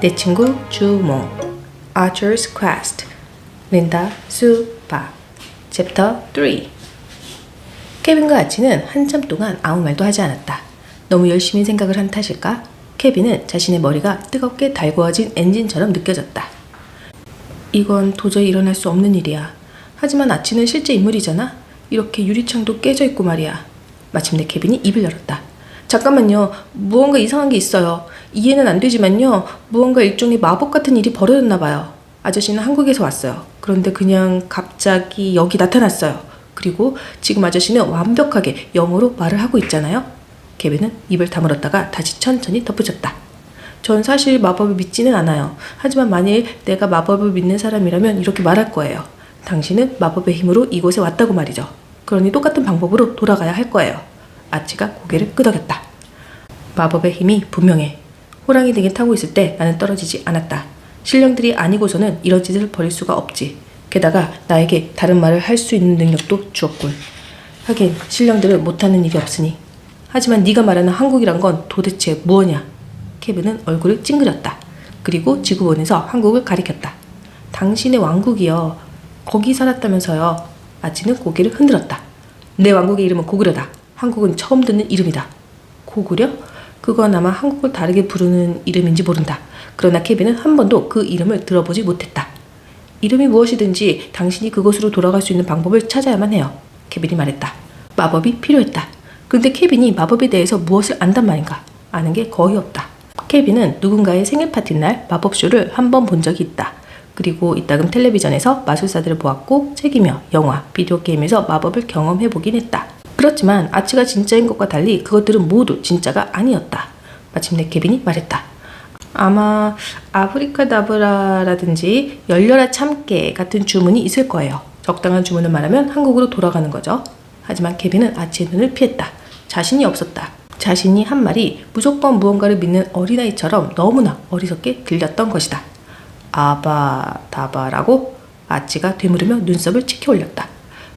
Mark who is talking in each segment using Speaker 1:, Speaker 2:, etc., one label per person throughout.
Speaker 1: 내 친구 주몽 Archer's Quest 린다 수박 챕터 3. 케빈과 아치는 한참 동안 아무 말도 하지 않았다. 너무 열심히 생각을 한 탓일까? 케빈은 자신의 머리가 뜨겁게 달구어진 엔진처럼 느껴졌다. 이건 도저히 일어날 수 없는 일이야. 하지만 아치는 실제 인물이잖아. 이렇게 유리창도 깨져 있고 말이야. 마침내 케빈이 입을 열었다. 잠깐만요. 무언가 이상한 게 있어요. 이해는 안 되지만요. 무언가 일종의 마법 같은 일이 벌어졌나 봐요. 아저씨는 한국에서 왔어요. 그런데 그냥 갑자기 여기 나타났어요. 그리고 지금 아저씨는 완벽하게 영어로 말을 하고 있잖아요. 케빈은 입을 다물었다가 다시 천천히 덧붙였다. 전 사실 마법을 믿지는 않아요. 하지만 만일 내가 마법을 믿는 사람이라면 이렇게 말할 거예요. 당신은 마법의 힘으로 이곳에 왔다고 말이죠. 그러니 똑같은 방법으로 돌아가야 할 거예요. 아치가 고개를 끄덕였다. 마법의 힘이 분명해. 호랑이 등에 타고 있을 때 나는 떨어지지 않았다. 신령들이 아니고서는 이런 짓을 벌일 수가 없지. 게다가 나에게 다른 말을 할 수 있는 능력도 주었군. 하긴 신령들은 못하는 일이 없으니. 하지만 네가 말하는 한국이란 건 도대체 무엇이냐? 케빈은 얼굴을 찡그렸다. 그리고 지구본에서 한국을 가리켰다. 당신의 왕국이요. 거기 살았다면서요. 아치는 고개를 흔들었다. 내 왕국의 이름은 고구려다. 한국은 처음 듣는 이름이다. 고구려? 그건 아마 한국을 다르게 부르는 이름인지 모른다. 그러나 케빈은 한 번도 그 이름을 들어보지 못했다. 이름이 무엇이든지 당신이 그곳으로 돌아갈 수 있는 방법을 찾아야만 해요. 케빈이 말했다. 마법이 필요했다. 그런데 케빈이 마법에 대해서 무엇을 안단 말인가? 아는 게 거의 없다. 케빈은 누군가의 생일 파티 날 마법쇼를 한 번 본 적이 있다. 그리고 이따금 텔레비전에서 마술사들을 보았고 책이며 영화, 비디오 게임에서 마법을 경험해보긴 했다. 그렇지만 아치가 진짜인 것과 달리 그것들은 모두 진짜가 아니었다. 마침내 케빈이 말했다. 아마 아브리카다브라라든지 열려라 참깨 같은 주문이 있을 거예요. 적당한 주문을 말하면 한국으로 돌아가는 거죠. 하지만 케빈은 아치의 눈을 피했다. 자신이 없었다. 자신이 한 말이 무조건 무언가를 믿는 어린아이처럼 너무나 어리석게 들렸던 것이다. 아바다바라고? 아치가 되물으며 눈썹을 치켜 올렸다.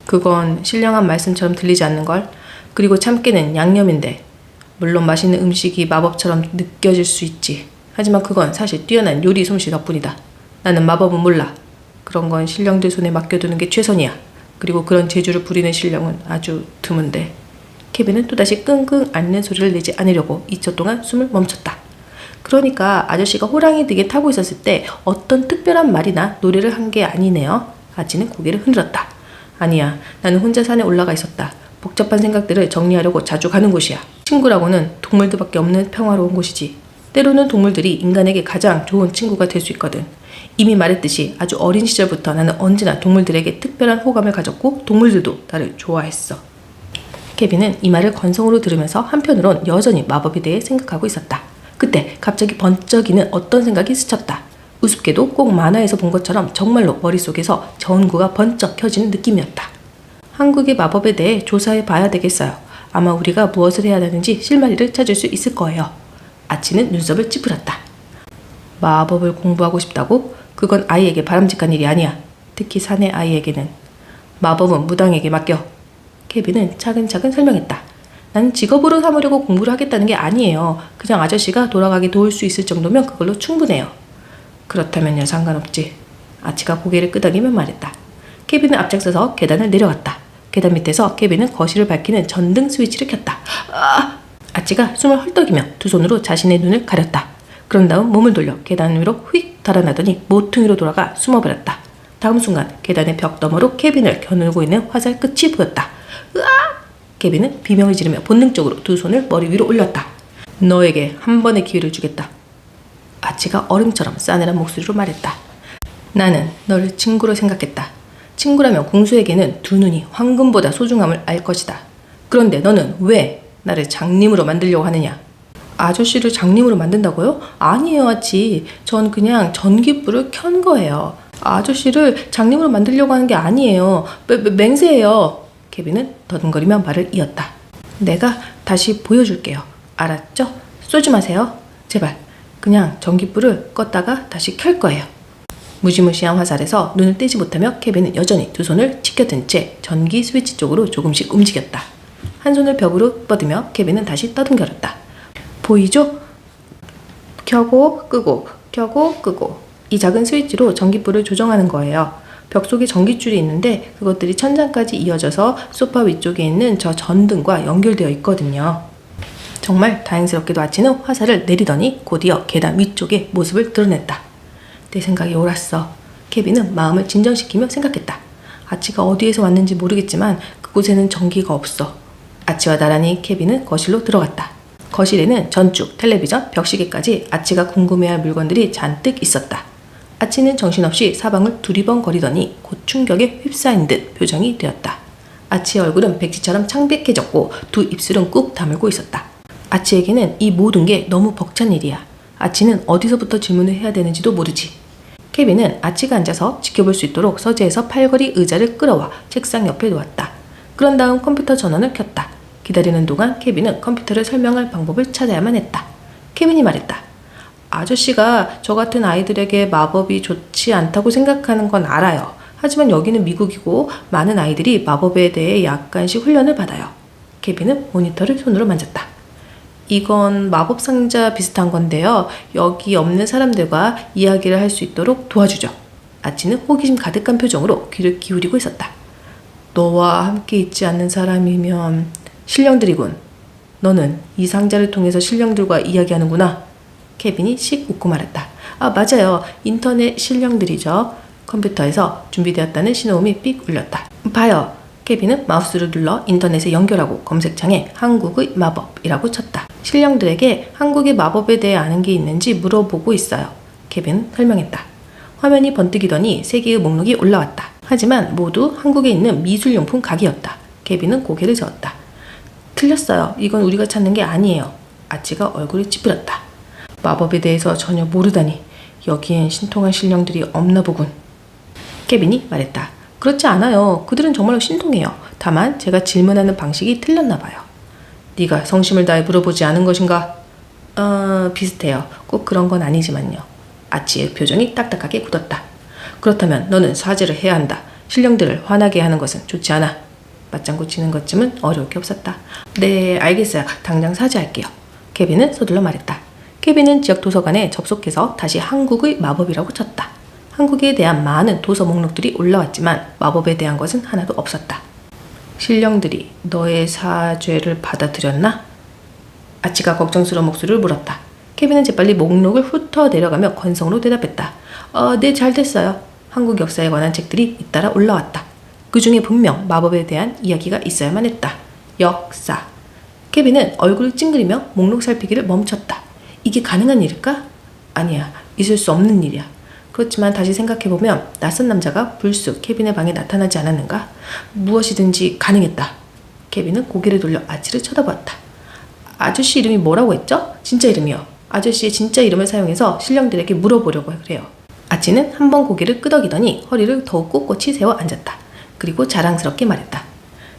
Speaker 1: 그건 신령한 말씀처럼 들리지 않는걸? 그리고 참깨는 양념인데 물론 맛있는 음식이 마법처럼 느껴질 수 있지. 하지만 그건 사실 뛰어난 요리 솜씨 덕분이다. 나는 마법은 몰라. 그런 건 신령들 손에 맡겨두는 게 최선이야. 그리고 그런 재주를 부리는 신령은 아주 드문데. 케빈은 또다시 끙끙 앓는 소리를 내지 않으려고 2초 동안 숨을 멈췄다. 그러니까 아저씨가 호랑이 등에 타고 있었을 때 어떤 특별한 말이나 노래를 한 게 아니네요. 아치는 고개를 흔들었다. 아니야. 나는 혼자 산에 올라가 있었다. 복잡한 생각들을 정리하려고 자주 가는 곳이야. 친구라고는 동물들밖에 없는 평화로운 곳이지. 때로는 동물들이 인간에게 가장 좋은 친구가 될 수 있거든. 이미 말했듯이 아주 어린 시절부터 나는 언제나 동물들에게 특별한 호감을 가졌고 동물들도 나를 좋아했어. 케빈은 이 말을 건성으로 들으면서 한편으론 여전히 마법에 대해 생각하고 있었다. 그때 갑자기 번쩍이는 어떤 생각이 스쳤다. 우습게도 꼭 만화에서 본 것처럼 정말로 머릿속에서 전구가 번쩍 켜지는 느낌이었다. 한국의 마법에 대해 조사해 봐야 되겠어요. 아마 우리가 무엇을 해야 하는지 실마리를 찾을 수 있을 거예요. 아치는 눈썹을 찌푸렸다. 마법을 공부하고 싶다고? 그건 아이에게 바람직한 일이 아니야. 특히 사내 아이에게는. 마법은 무당에게 맡겨. 케빈은 차근차근 설명했다. 나는 직업으로 삼으려고 공부를 하겠다는 게 아니에요. 그냥 아저씨가 돌아가게 도울 수 있을 정도면 그걸로 충분해요. 그렇다면요, 상관없지. 아치가 고개를 끄덕이며 말했다. 케빈은 앞장서서 계단을 내려갔다. 계단 밑에서 케빈은 거실을 밝히는 전등 스위치를 켰다. 아치가 숨을 헐떡이며 두 손으로 자신의 눈을 가렸다. 그런 다음 몸을 돌려 계단 위로 휙 달아나더니 모퉁이로 돌아가 숨어버렸다. 다음 순간 계단의 벽 너머로 케빈을 겨누고 있는 화살 끝이 보였다. 케빈은 비명을 지르며 본능적으로 두 손을 머리 위로 올렸다. 너에게 한 번의 기회를 주겠다. 아치가 얼음처럼 싸늘한 목소리로 말했다. 나는 너를 친구로 생각했다. 친구라면 공수에게는 두 눈이 황금보다 소중함을 알 것이다. 그런데 너는 왜 나를 장님으로 만들려고 하느냐? 아저씨를 장님으로 만든다고요? 아니에요, 아치. 전 그냥 전기불을 켠 거예요. 아저씨를 장님으로 만들려고 하는 게 아니에요. 맹세해요. 케빈은 더듬거리며 말을 이었다. 내가 다시 보여줄게요. 알았죠? 쏘지 마세요. 제발. 그냥 전기불을 껐다가 다시 켤 거예요. 무시무시한 화살에서 눈을 떼지 못하며 케빈은 여전히 두 손을 치켜든 채 전기 스위치 쪽으로 조금씩 움직였다. 한 손을 벽으로 뻗으며 케빈은 다시 떠듬거렸다. 보이죠? 켜고 끄고 켜고 끄고 이 작은 스위치로 전기불을 조정하는 거예요. 벽 속에 전깃줄이 있는데 그것들이 천장까지 이어져서 소파 위쪽에 있는 저 전등과 연결되어 있거든요. 정말 다행스럽게도 아치는 화살을 내리더니 곧이어 계단 위쪽에 모습을 드러냈다. 내 생각이 옳았어. 케빈은 마음을 진정시키며 생각했다. 아치가 어디에서 왔는지 모르겠지만 그곳에는 전기가 없어. 아치와 나란히 케빈은 거실로 들어갔다. 거실에는 전축, 텔레비전, 벽시계까지 아치가 궁금해할 물건들이 잔뜩 있었다. 아치는 정신없이 사방을 두리번거리더니 곧 충격에 휩싸인 듯 표정이 되었다. 아치의 얼굴은 백지처럼 창백해졌고 두 입술은 꾹 다물고 있었다. 아치에게는 이 모든 게 너무 벅찬 일이야. 아치는 어디서부터 질문을 해야 되는지도 모르지. 케빈은 아치가 앉아서 지켜볼 수 있도록 서재에서 팔걸이 의자를 끌어와 책상 옆에 놓았다. 그런 다음 컴퓨터 전원을 켰다. 기다리는 동안 케빈은 컴퓨터를 설명할 방법을 찾아야만 했다. 케빈이 말했다. 아저씨가 저 같은 아이들에게 마법이 좋지 않다고 생각하는 건 알아요. 하지만 여기는 미국이고 많은 아이들이 마법에 대해 약간씩 훈련을 받아요. 케빈은 모니터를 손으로 만졌다. 이건 마법 상자 비슷한 건데요. 여기 없는 사람들과 이야기를 할 수 있도록 도와주죠. 아치는 호기심 가득한 표정으로 귀를 기울이고 있었다. 너와 함께 있지 않는 사람이면 신령들이군. 너는 이 상자를 통해서 신령들과 이야기하는구나. 케빈이 씩 웃고 말했다. 아, 맞아요. 인터넷 신령들이죠. 컴퓨터에서 준비되었다는 신호음이 삑 울렸다. 봐요. 케빈은 마우스를 눌러 인터넷에 연결하고 검색창에 한국의 마법이라고 쳤다. 신령들에게 한국의 마법에 대해 아는 게 있는지 물어보고 있어요. 케빈은 설명했다. 화면이 번뜩이더니 3개의 목록이 올라왔다. 하지만 모두 한국에 있는 미술용품 가게였다. 케빈은 고개를 저었다. 틀렸어요. 이건 우리가 찾는 게 아니에요. 아치가 얼굴을 찌푸렸다. 마법에 대해서 전혀 모르다니. 여기엔 신통한 신령들이 없나 보군. 케빈이 말했다. 그렇지 않아요. 그들은 정말로 신통해요. 다만 제가 질문하는 방식이 틀렸나 봐요. 네가 성심을 다해 물어보지 않은 것인가? 비슷해요. 꼭 그런 건 아니지만요. 아치의 표정이 딱딱하게 굳었다. 그렇다면 너는 사죄를 해야 한다. 신령들을 화나게 하는 것은 좋지 않아. 맞장구 치는 것쯤은 어려울 게 없었다. 네, 알겠어요. 당장 사죄할게요. 케빈은 서둘러 말했다. 케빈은 지역 도서관에 접속해서 다시 한국의 마법이라고 쳤다. 한국에 대한 많은 도서 목록들이 올라왔지만 마법에 대한 것은 하나도 없었다. 신령들이 너의 사죄를 받아들였나? 아치가 걱정스러운 목소리를 물었다. 케빈은 재빨리 목록을 훑어 내려가며 건성으로 대답했다. 네, 잘 됐어요. 한국 역사에 관한 책들이 잇따라 올라왔다. 그 중에 분명 마법에 대한 이야기가 있어야만 했다. 역사. 케빈은 얼굴을 찡그리며 목록 살피기를 멈췄다. 이게 가능한 일일까? 아니야. 있을 수 없는 일이야. 그렇지만 다시 생각해보면 낯선 남자가 불쑥 케빈의 방에 나타나지 않았는가? 무엇이든지 가능했다. 케빈은 고개를 돌려 아치를 쳐다보았다. 아저씨 이름이 뭐라고 했죠? 진짜 이름이요. 아저씨의 진짜 이름을 사용해서 신령들에게 물어보려고 그래요. 아치는 한 번 고개를 끄덕이더니 허리를 더욱 꼿꼿이 세워 앉았다. 그리고 자랑스럽게 말했다.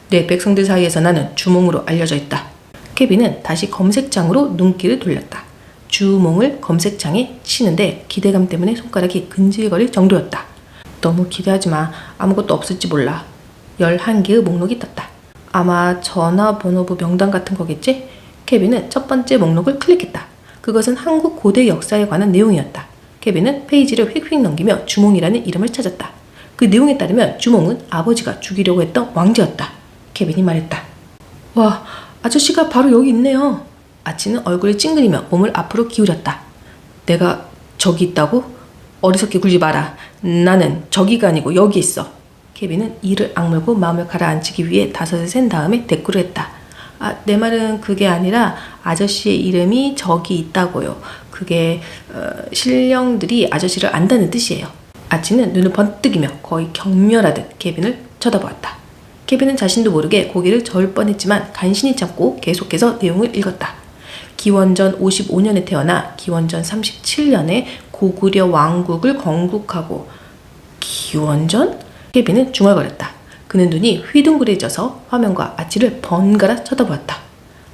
Speaker 1: 내 백성들 사이에서 나는 주몽으로 알려져 있다. 케빈은 다시 검색창으로 눈길을 돌렸다. 주몽을 검색창에 치는데 기대감 때문에 손가락이 근질거릴 정도였다. 너무 기대하지 마. 아무것도 없을지 몰라. 11개의 목록이 떴다. 아마 전화번호부 명단 같은 거겠지? 케빈은 첫 번째 목록을 클릭했다. 그것은 한국 고대 역사에 관한 내용이었다. 케빈은 페이지를 휙휙 넘기며 주몽이라는 이름을 찾았다. 그 내용에 따르면 주몽은 아버지가 죽이려고 했던 왕제였다. 케빈이 말했다. 와, 아저씨가 바로 여기 있네요. 아치는 얼굴을 찡그리며 몸을 앞으로 기울였다. 내가 저기 있다고? 어리석게 굴지 마라. 나는 저기가 아니고 여기 있어. 케빈은 이를 악물고 마음을 가라앉히기 위해 5을 센 다음에 대꾸를 했다. 내 말은 그게 아니라 아저씨의 이름이 저기 있다고요. 그게 신령들이 아저씨를 안다는 뜻이에요. 아치는 눈을 번뜩이며 거의 경멸하듯 케빈을 쳐다보았다. 케빈은 자신도 모르게 고개를 저을 뻔했지만 간신히 참고 계속해서 내용을 읽었다. 기원전 55년에 태어나 기원전 37년에 고구려 왕국을 건국하고. 기원전? 케빈은 중얼거렸다. 그는 눈이 휘둥그레져서 화면과 아치를 번갈아 쳐다보았다.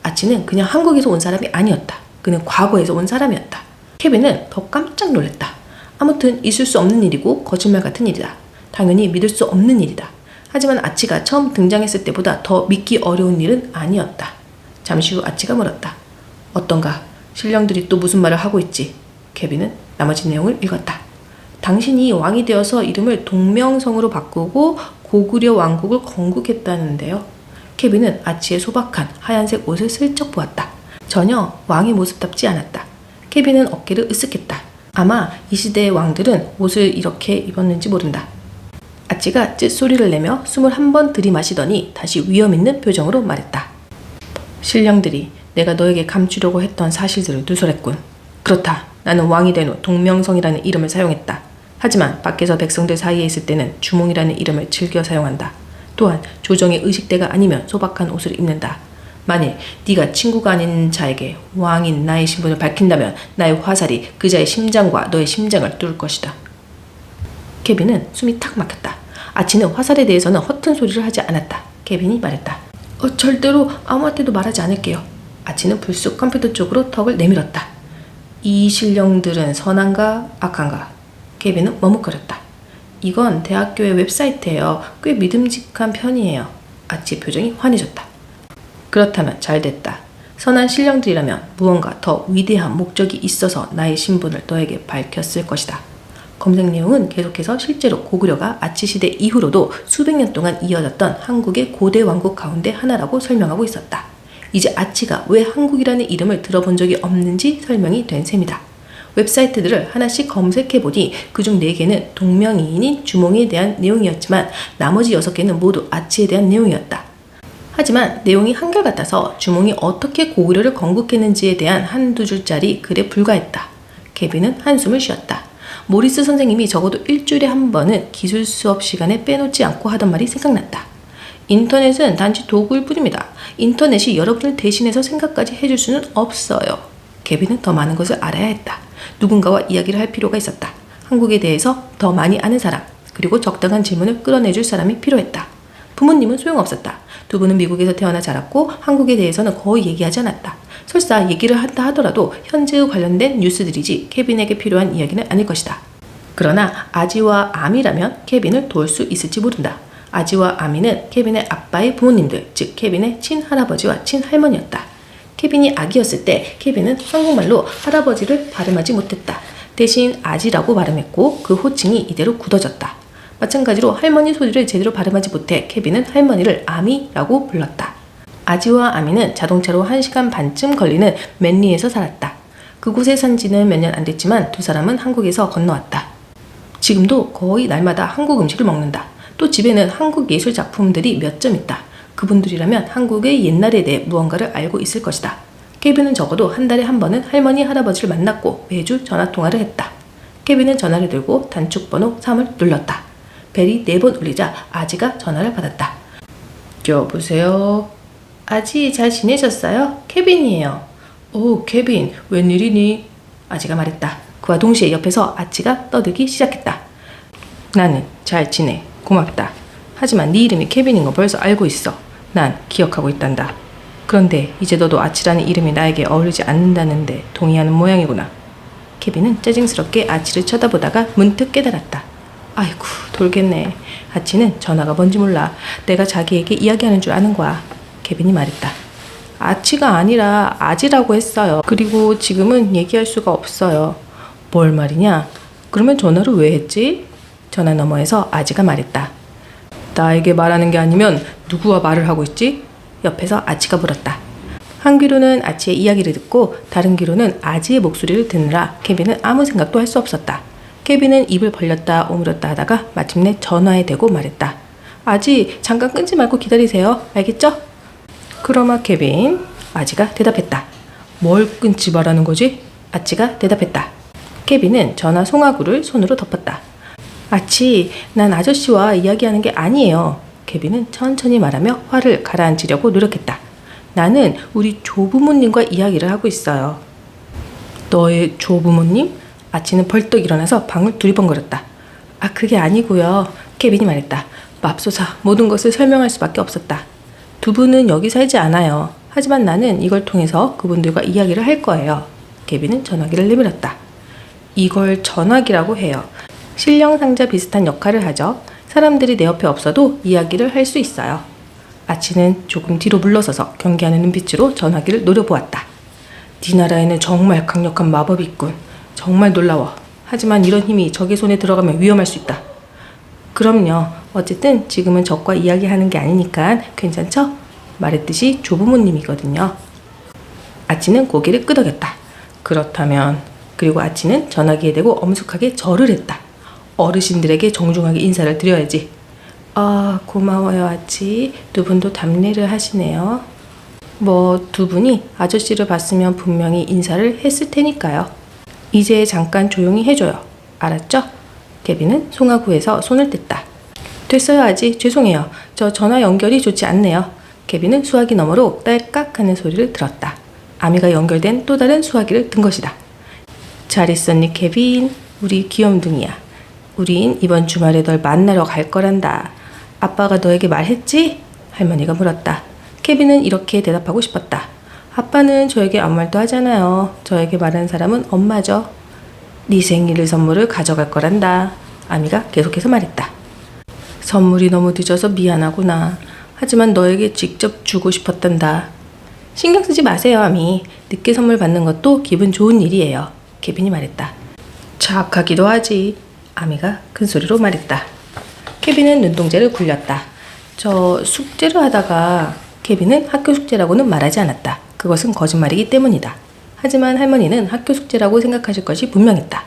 Speaker 1: 아치는 그냥 한국에서 온 사람이 아니었다. 그는 과거에서 온 사람이었다. 케빈은 더 깜짝 놀랐다. 아무튼 있을 수 없는 일이고 거짓말 같은 일이다. 당연히 믿을 수 없는 일이다. 하지만 아치가 처음 등장했을 때보다 더 믿기 어려운 일은 아니었다. 잠시 후 아치가 물었다. 어떤가? 신령들이 또 무슨 말을 하고 있지? 케빈은 나머지 내용을 읽었다. 당신이 왕이 되어서 이름을 동명성으로 바꾸고 고구려 왕국을 건국했다는데요. 케빈은 아치의 소박한 하얀색 옷을 슬쩍 보았다. 전혀 왕의 모습답지 않았다. 케빈은 어깨를 으쓱했다. 아마 이 시대의 왕들은 옷을 이렇게 입었는지 모른다. 아치가 쯧소리를 내며 숨을 한 번 들이마시더니 다시 위험있는 표정으로 말했다. 신령들이 내가 너에게 감추려고 했던 사실들을 누설했군. 그렇다. 나는 왕이 된 후 동명성이라는 이름을 사용했다. 하지만 밖에서 백성들 사이에 있을 때는 주몽이라는 이름을 즐겨 사용한다. 또한 조정의 의식대가 아니면 소박한 옷을 입는다. 만일 네가 친구가 아닌 자에게 왕인 나의 신분을 밝힌다면 나의 화살이 그 자의 심장과 너의 심장을 뚫을 것이다. 케빈은 숨이 탁 막혔다. 아치는 화살에 대해서는 허튼 소리를 하지 않았다. 케빈이 말했다. 절대로 아무한테도 말하지 않을게요. 아치는 불쑥 컴퓨터 쪽으로 턱을 내밀었다. 이 신령들은 선한가 악한가? 케빈은 머뭇거렸다. 이건 대학교의 웹사이트예요. 꽤 믿음직한 편이에요. 아치의 표정이 환해졌다. 그렇다면 잘됐다. 선한 신령들이라면 무언가 더 위대한 목적이 있어서 나의 신분을 너에게 밝혔을 것이다. 검색 내용은 계속해서 실제로 고구려가 아치 시대 이후로도 수백 년 동안 이어졌던 한국의 고대 왕국 가운데 하나라고 설명하고 있었다. 이제 아치가 왜 한국이라는 이름을 들어본 적이 없는지 설명이 된 셈이다. 웹사이트들을 하나씩 검색해보니 그중 4개는 동명이인인 주몽에 대한 내용이었지만 나머지 6개는 모두 아치에 대한 내용이었다. 하지만 내용이 한결같아서 주몽이 어떻게 고구려를 건국했는지에 대한 한두 줄짜리 글에 불과했다. 케빈은 한숨을 쉬었다. 모리스 선생님이 적어도 일주일에 한 번은 기술 수업 시간에 빼놓지 않고 하던 말이 생각났다. 인터넷은 단지 도구일 뿐입니다. 인터넷이 여러분을 대신해서 생각까지 해줄 수는 없어요. 케빈은 더 많은 것을 알아야 했다. 누군가와 이야기를 할 필요가 있었다. 한국에 대해서 더 많이 아는 사람, 그리고 적당한 질문을 끌어내줄 사람이 필요했다. 부모님은 소용없었다. 두 분은 미국에서 태어나 자랐고 한국에 대해서는 거의 얘기하지 않았다. 설사 얘기를 한다 하더라도 현재에 관련된 뉴스들이지 케빈에게 필요한 이야기는 아닐 것이다. 그러나 아지와 아미라면 케빈을 도울 수 있을지 모른다. 아지와 아미는 케빈의 아빠의 부모님들, 즉 케빈의 친할아버지와 친할머니였다. 케빈이 아기였을 때 케빈은 한국말로 할아버지를 발음하지 못했다. 대신 아지라고 발음했고 그 호칭이 이대로 굳어졌다. 마찬가지로 할머니 소리를 제대로 발음하지 못해 케빈은 할머니를 아미라고 불렀다. 아지와 아미는 자동차로 1시간 반쯤 걸리는 맨리에서 살았다. 그곳에 산 지는 몇 년 안 됐지만 두 사람은 한국에서 건너왔다. 지금도 거의 날마다 한국 음식을 먹는다. 또 집에는 한국 예술 작품들이 몇 점 있다. 그분들이라면 한국의 옛날에 대해 무언가를 알고 있을 것이다. 케빈은 적어도 한 달에 한 번은 할머니, 할아버지를 만났고 매주 전화통화를 했다. 케빈은 전화를 들고 단축번호 3을 눌렀다. 벨이 4번 울리자 아지가 전화를 받았다. 여보세요? 아지 잘 지내셨어요? 케빈이에요. 오, 케빈, 웬일이니? 아지가 말했다. 그와 동시에 옆에서 아치가 떠들기 시작했다. 나는 잘 지내. 고맙다. 하지만 네 이름이 케빈인 거 벌써 알고 있어. 난 기억하고 있단다. 그런데 이제 너도 아치라는 이름이 나에게 어울리지 않는다는데 동의하는 모양이구나. 케빈은 짜증스럽게 아치를 쳐다보다가 문득 깨달았다. 아이고, 돌겠네. 아치는 전화가 뭔지 몰라. 내가 자기에게 이야기하는 줄 아는 거야. 케빈이 말했다. 아치가 아니라 아지라고 했어요. 그리고 지금은 얘기할 수가 없어요. 뭘 말이냐? 그러면 전화를 왜 했지? 전화 너머에서 아지가 말했다. 나에게 말하는 게 아니면 누구와 말을 하고 있지? 옆에서 아치가 물었다. 한 귀로는 아치의 이야기를 듣고 다른 귀로는 아지의 목소리를 듣느라 케빈은 아무 생각도 할 수 없었다. 케빈은 입을 벌렸다 오므렸다 하다가 마침내 전화에 대고 말했다. 아지, 잠깐 끊지 말고 기다리세요. 알겠죠? 그러마 케빈. 아지가 대답했다. 뭘 끊지 말라는 거지? 아치가 대답했다. 케빈은 전화 송화구를 손으로 덮었다. 아치, 난 아저씨와 이야기하는 게 아니에요. 케빈은 천천히 말하며 화를 가라앉히려고 노력했다. 나는 우리 조부모님과 이야기를 하고 있어요. 너의 조부모님? 아치는 벌떡 일어나서 방을 두리번거렸다. 아, 그게 아니고요. 케빈이 말했다. 맙소사, 모든 것을 설명할 수밖에 없었다. 두 분은 여기 살지 않아요. 하지만 나는 이걸 통해서 그분들과 이야기를 할 거예요. 케빈은 전화기를 내밀었다. 이걸 전화기라고 해요. 신령상자 비슷한 역할을 하죠. 사람들이 내 옆에 없어도 이야기를 할 수 있어요. 아치는 조금 뒤로 물러서서 경계하는 눈빛으로 전화기를 노려보았다. 네 나라에는 정말 강력한 마법이 있군. 정말 놀라워. 하지만 이런 힘이 적의 손에 들어가면 위험할 수 있다. 그럼요. 어쨌든 지금은 적과 이야기하는 게 아니니까 괜찮죠? 말했듯이 조부모님이거든요. 아치는 고개를 끄덕였다. 그렇다면. 그리고 아치는 전화기에 대고 엄숙하게 절을 했다. 어르신들에게 정중하게 인사를 드려야지. 아, 고마워요 아치. 두 분도 답례를 하시네요. 뭐 두 분이 아저씨를 봤으면 분명히 인사를 했을 테니까요. 이제 잠깐 조용히 해줘요. 알았죠? 케빈은 송화구에서 손을 뗐다. 됐어요 아지. 죄송해요. 저 전화 연결이 좋지 않네요. 케빈은 수화기 너머로 딸깍 하는 소리를 들었다. 아미가 연결된 또 다른 수화기를 든 것이다. 잘 있었니 케빈? 우리 귀염둥이야. 우린 이번 주말에 널 만나러 갈 거란다. 아빠가 너에게 말했지? 할머니가 물었다. 케빈은 이렇게 대답하고 싶었다. 아빠는 저에게 아무 말도 하잖아요. 저에게 말하는 사람은 엄마죠. 네 생일 선물을 가져갈 거란다. 아미가 계속해서 말했다. 선물이 너무 늦어서 미안하구나. 하지만 너에게 직접 주고 싶었단다. 신경 쓰지 마세요 아미. 늦게 선물 받는 것도 기분 좋은 일이에요. 케빈이 말했다. 착하기도 하지. 아미가 큰 소리로 말했다. 케빈은 눈동자를 굴렸다. 저 숙제를 하다가. 케빈은 학교 숙제라고는 말하지 않았다. 그것은 거짓말이기 때문이다. 하지만 할머니는 학교 숙제라고 생각하실 것이 분명했다.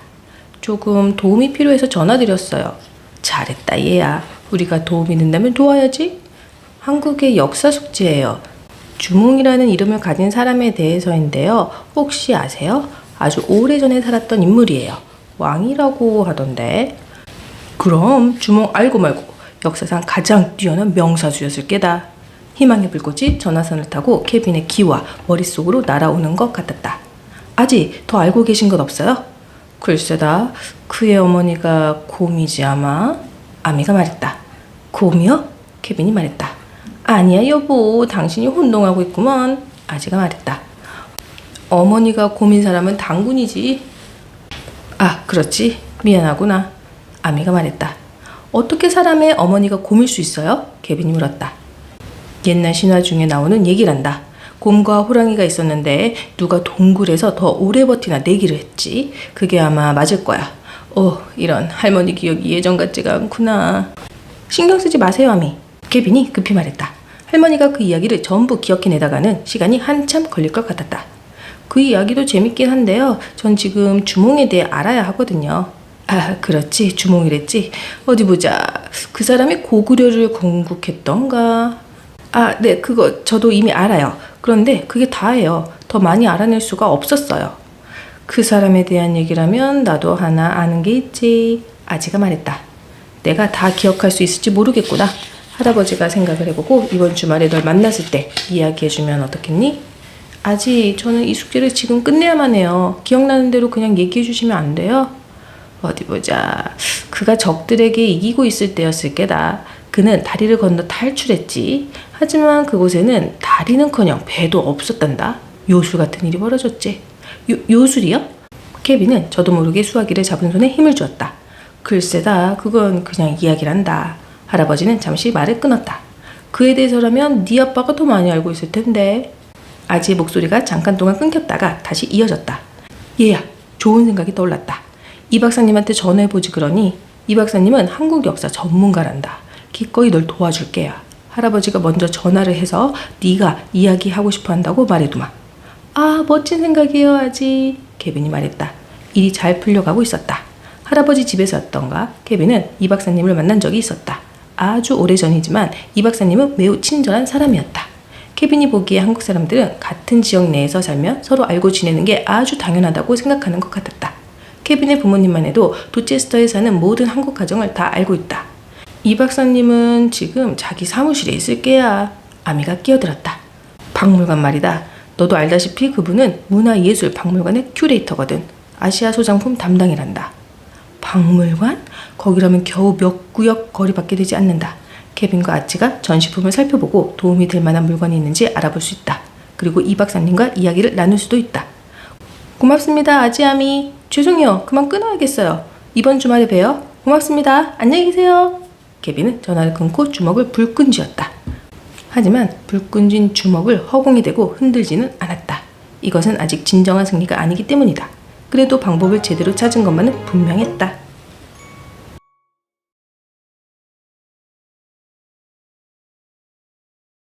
Speaker 1: 조금 도움이 필요해서 전화드렸어요. 잘했다 얘야. 우리가 도움이 된다면 도와야지. 한국의 역사 숙제예요. 주몽이라는 이름을 가진 사람에 대해서인데요. 혹시 아세요? 아주 오래전에 살았던 인물이에요. 왕이라고 하던데. 그럼 주몽 알고 말고 역사상 가장 뛰어난 명사수였을 게다. 희망의 불꽃이 전화선을 타고 케빈의 귀와 머릿속으로 날아오는 것 같았다. 아직 더 알고 계신 것 없어요? 글쎄다. 그의 어머니가 곰이지 아마? 아미가 말했다. 곰이요? 케빈이 말했다. 아니야 여보. 당신이 혼동하고 있구먼. 아지가 말했다. 어머니가 곰인 사람은 당군이지. 아 그렇지. 미안하구나. 아미가 말했다. 어떻게 사람의 어머니가 곰일 수 있어요? 케빈이 물었다. 옛날 신화 중에 나오는 얘기란다. 곰과 호랑이가 있었는데 누가 동굴에서 더 오래 버티나 내기를 했지. 그게 아마 맞을 거야. 이런 할머니 기억이 예전 같지가 않구나. 신경 쓰지 마세요 아미. 케빈이 급히 말했다. 할머니가 그 이야기를 전부 기억해내다가는 시간이 한참 걸릴 것 같았다. 그 이야기도 재밌긴 한데요. 전 지금 주몽에 대해 알아야 하거든요. 아 그렇지. 주몽이랬지. 어디 보자. 그 사람이 고구려를 건국했던가. 아, 네, 그거 저도 이미 알아요. 그런데 그게 다예요. 더 많이 알아낼 수가 없었어요. 그 사람에 대한 얘기라면 나도 하나 아는 게 있지. 아지가 말했다. 내가 다 기억할 수 있을지 모르겠구나. 할아버지가 생각을 해보고 이번 주말에 널 만났을 때 이야기해주면 어떻겠니? 아지, 저는 이 숙제를 지금 끝내야만 해요. 기억나는 대로 그냥 얘기해주시면 안 돼요? 어디 보자. 그가 적들에게 이기고 있을 때였을 게다. 그는 다리를 건너 탈출했지. 하지만 그곳에는 다리는커녕 배도 없었단다. 요술 같은 일이 벌어졌지. 요술이요? 케빈은 저도 모르게 수화기를 잡은 손에 힘을 주었다. 글쎄다. 그건 그냥 이야기란다. 할아버지는 잠시 말을 끊었다. 그에 대해서라면 네 아빠가 더 많이 알고 있을 텐데. 아지의 목소리가 잠깐 동안 끊겼다가 다시 이어졌다. 얘야, 좋은 생각이 떠올랐다. 이 박사님한테 전화해보지 그러니. 이 박사님은 한국 역사 전문가란다. 기꺼이 널 도와줄게야. 할아버지가 먼저 전화를 해서 네가 이야기하고 싶어 한다고 말해두마. 아 멋진 생각이에요 아지. 케빈이 말했다. 일이 잘 풀려가고 있었다. 할아버지 집에서였던가 케빈은 이 박사님을 만난 적이 있었다. 아주 오래전이지만 이 박사님은 매우 친절한 사람이었다. 케빈이 보기에 한국 사람들은 같은 지역 내에서 살면 서로 알고 지내는 게 아주 당연하다고 생각하는 것 같았다. 케빈의 부모님만 해도 도체스터에 사는 모든 한국 가정을 다 알고 있다. 이 박사님은 지금 자기 사무실에 있을 게야. 아미가 끼어들었다. 박물관 말이다. 너도 알다시피 그분은 문화예술박물관의 큐레이터거든. 아시아 소장품 담당이란다. 박물관? 거기라면 겨우 몇 구역 거리밖에 되지 않는다. 케빈과 아치가 전시품을 살펴보고 도움이 될 만한 물건이 있는지 알아볼 수 있다. 그리고 이 박사님과 이야기를 나눌 수도 있다. 고맙습니다 아지아미. 죄송해요. 그만 끊어야겠어요. 이번 주말에 봬요. 고맙습니다. 안녕히 계세요. 케빈은 전화를 끊고 주먹을 불끈 쥐었다. 하지만 불끈 쥔 주먹을 허공에 대고 흔들지는 않았다. 이것은 아직 진정한 승리가 아니기 때문이다. 그래도 방법을 제대로 찾은 것만은 분명했다.